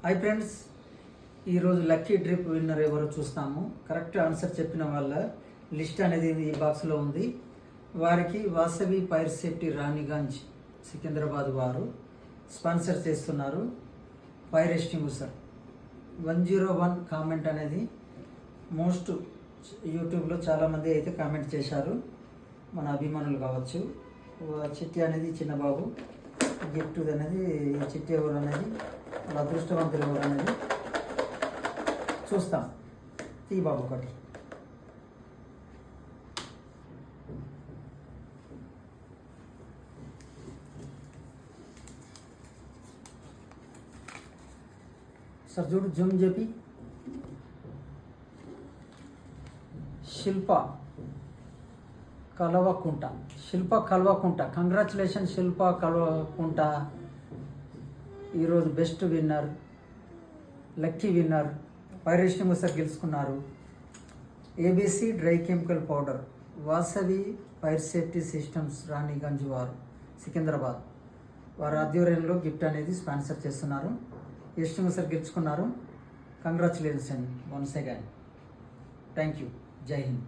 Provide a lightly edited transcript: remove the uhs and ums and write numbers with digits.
Hi friends, ఈరోజు lucky drip winner ఎవరో చూస్తాము. కరెక్ట్ ఆన్సర్ చెప్పిన వాళ్ళ లిస్ట్ అనేది ఈ బాక్స్లో ఉంది. వారికి వాసవి ఫైర్ సేఫ్టీ రాణిగంజ్ సికింద్రాబాద్ వారు స్పాన్సర్ చేస్తున్నారు. ఫైర్ ఎస్టింగ్విషర్ 101 కామెంట్ అనేది మోస్ట్ యూట్యూబ్లో చాలామంది అయితే కామెంట్ చేశారు. మన అభిమానులు కావచ్చు. చిట్టి అనేది చిన్న బాబు, గిఫ్ట్ అనేది చిట్టి ఎవరు అనేది, వాళ్ళ అదృష్టవంతులు ఎవరు అనేది చూస్తాం. తీ బాబు ఒకటి. సార్ చూడు, జూమ్ చెప్పి. శిల్ప కల్వకుంట. కంగ్రాచులేషన్ శిల్ప కల్వకుంట. ఈరోజు best winner, lucky winner, fire extinguisher గెలుచుకున్నారు. ABC dry chemical powder, Vasavi fire safety systems Ranigunj వారు సికింద్రాబాద్ వారి ఆధ్వర్యంలో గిఫ్ట్ అనేది స్పాన్సర్ చేస్తున్నారు. ఎస్టింగ్విషర్ గెలుచుకున్నారు. Congratulation once again. Thank you. జై హింద్.